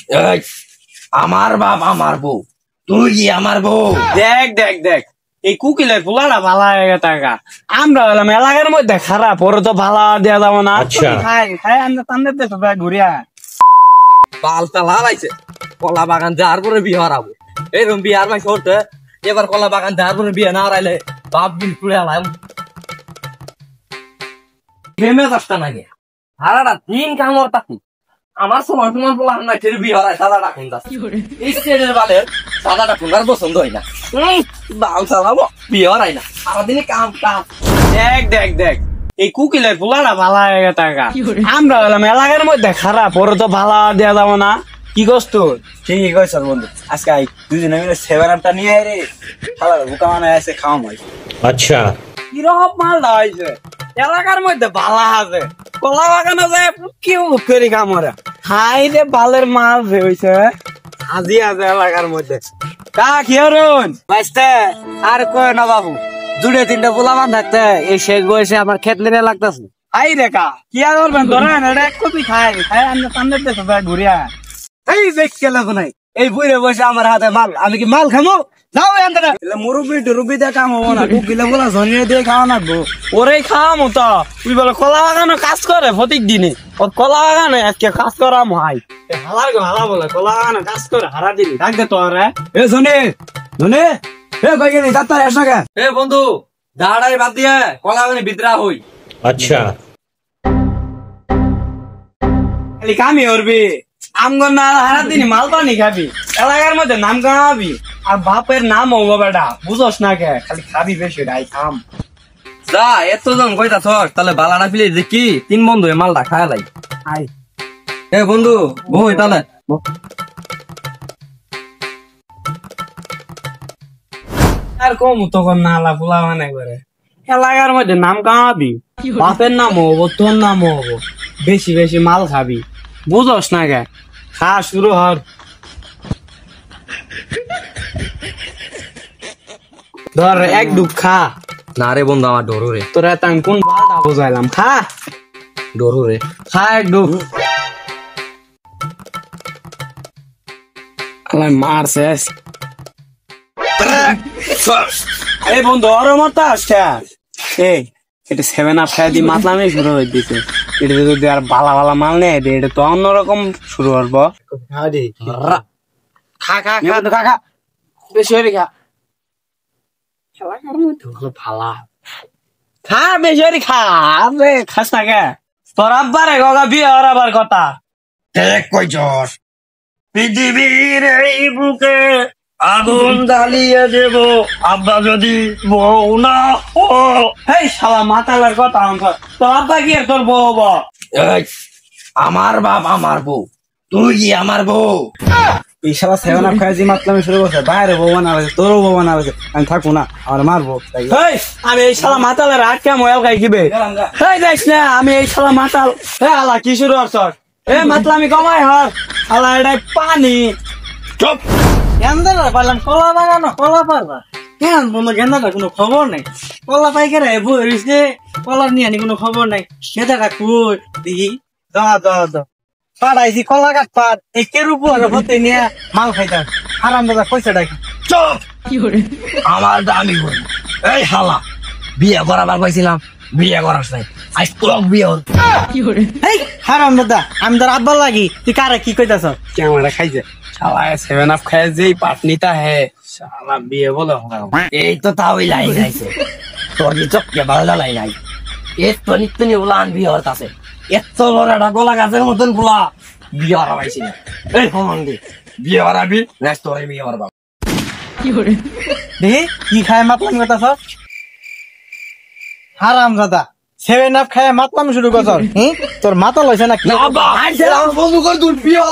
এই আমার বাপ আমার বউ, তুই কি আমার বউ? দেখ দেখ দেখ এই কুকিলের পোলাটা ভালো হয়ে গেছে আমরা হলাম এলাকার মধ্যে খারাপ, ওর তো ভালো দেওয়া যাবো না। খাই খাই আমরা ঘুরিয়া পালটা লাগাইছে কলা বাগান যার পরে বিয়ে হারাবো। এরকম বিয়ে আর মাইছে করতে এবার কলা বাগান যার পরে বিয়ে না হারাইলে বাপ বিল তুলে আলাম প্রেমে দশটা নাকি হারাটা তিন কামড় তাকি আমার সময় তোমার বলা না ফের বিয়ে হারায় সাদাটা খুন যাচ্ছে এই স্টেজের বালের সাদাটা খুন আর পছন্দ হয় না। বাল চালাবো বিয়ে হারাই না সারাদিনে কাম কাম। দেখ দেখ দেখ এই কুকিলের পোলাটা ভালো হয়ে গেছে আমরা হলাম এলাকার মধ্যে খারাপ, ওর তো ভালো দেওয়া যাবো না। কি করছ তুই? ঠিকই কইছ বন্ধু, আজকে দুজনে মিলে সেভেন আপটা নিয়ে আয় রে, খালা বুকা মানে আছে খাওয়া মাই। আচ্ছা কিরকম মালটা হয়েছে এলাকার মধ্যে ভালো আছে, কলা বাগানে যায় কেউ করে কামড়ে হাই রে বালের মাল হয়েছে হাজি আছে এলাকার মধ্যে। কা কি হরুন বাইস্তে আর কই না বাবু, দুটো তিনটা পোলাবান থাকতে এই শেষ বয়সে আমার ক্ষেত লিনে লাগতেছে। হাই রে কা কি আর করবেন ধরেন এটা এক কপি খাই খাই আমরা সামনে দেশে ঘুরিয়া এই দেখ কেলা নাই এই বুড়ে বসে আমার হাতে মাল, আমি কি মাল খামো? যাও এখানটা মুরব্বি টুরব্বি দিয়ে কাম হবো না, কুকিলে বলা ধনিয়া দিয়ে খাওয়া নাকবো। ওরে খাওয়াম তো তুই বলে কলা বাগানে কাজ করে প্রত্যেক দিনে, ওর কলা বাগানে আজকে কাজ করাম হাই হালার গো হালা বলে কলা বাগানে কাজ করে হারা দিলি ডাক দে তোর এ শোনে শোনে এ কই গেলি ডাক্তার এসো কে? এ বন্ধু দাঁড়াই বাদ দিয়ে কলা বাগানে বিদ্রা হই। আচ্ছা খালি কামি করবি আমগর না হারা দিন মাল পানি খাবি এলাকার মধ্যে নাম কামাবি আর বাপের নাম হবো বেটা বুঝোস না কে খালি খাবি বেশি রাই খাম যা এত জন কইতা থক তাহলে বালাটা ফিলে দেখি তিন বন্ধু মালটা খায় লাই। আই এ বন্ধু বই তাহলে আর কম তখন নালা পোলা মানে করে এলাকার মধ্যে নাম কামাবি বাপের নাম হবো তোর নাম হবো বেশি বেশি মাল খাবি বুঝোস না কে খা শুরু হর ধর এক ডুব খা। না রে বন্ধু আমার ডরু রে, তোরা আমি কোন বালটা বুঝাইলাম খা ডরু রে খা এক ডুব মারছে এই বন্ধু ওর মতো আসছে এই এটা সেভেন আপ খাই দিয়ে মাতলামে শুরু হয়ে দিছে এটা যদি আর ভালা ভালা মাল নেই এটা তো অন্যরকম শুরু করবো। খা খা খা খা খা বেশি হয়ে খা ভালা খা বেশি হয়ে খা খাস না কে তোর আব্বারে গগা বিয়ে ওর আবার কথা দেখ কই জোর পৃথিবীর এই বুকে আগুন জ্বালিয়ে দেব আব্বা যদি বউ না ও। এই শালা মাতালার কথা তোর আব্বা কি আর তোর বউ বউ? এই আমার বাপ আমার বউ, তুই কি আমার বউ? এই শালা সেভেন আপ খাই যে মাতলামি শুরু করছে, বাইরে বউ বানা হয়েছে, তোরও বউ বানা হয়েছে, আমি থাকবো না আমার মারবো। এই আমি এই শালা মাতালের আটকা ময়াল খাই কিবে এই যাইস না আমি এই শালা মাতাল হে আলা কি শুরু করছ এ মাতলামি কমাই হর আলা এটাই পানি চুপ পারলাম কলা বাগানো কলা পারবা কেন বন্ধু গেন্দাটা কোনো খবর নেই কলা পাইকারে বইছে কলার নিয়ে আনি কোনো খবর নাই সেটা কই দেখি পাড়াইছি কলা গাছ পার একের উপর হতে নিয়ে মাল খাইতাম হারাম দাদা পয়সা ডাকি চুপ আমার দামি বই। এই হালা বিয়ে করাবার পাইছিলাম বিয়ে করার নাই আজ তোর বিয়ে হল। এই হারাম দাদা আমি তোর আব্বা লাগি তুই কারে কি কইতাছ ক্যামেরা খাইছে শালা সেভেন আপ খায় যেই পাটনিটা হে শালা বিয়ে বলে এই তো তাও লাই গাইছে তোর কি চোখকে ভালো লাই নাই এত নিত্য নিয়ে বলা আনবি ওর কাছে এত লড়াটা গোলা গাছের মতন গোলা বিয়ে হারা পাইছি না। এই ফোন দি বিয়ে হারাবি নেক্সট তোর বিয়ে হারবা দেখি কি খায় মাতলাম কইতাছ হারাম দাদা সেভেন আপ খায় মাতলাম শুরু করছ তোর মাথা লইছে না না বাবা বন্ধু কর তুই বিয়ে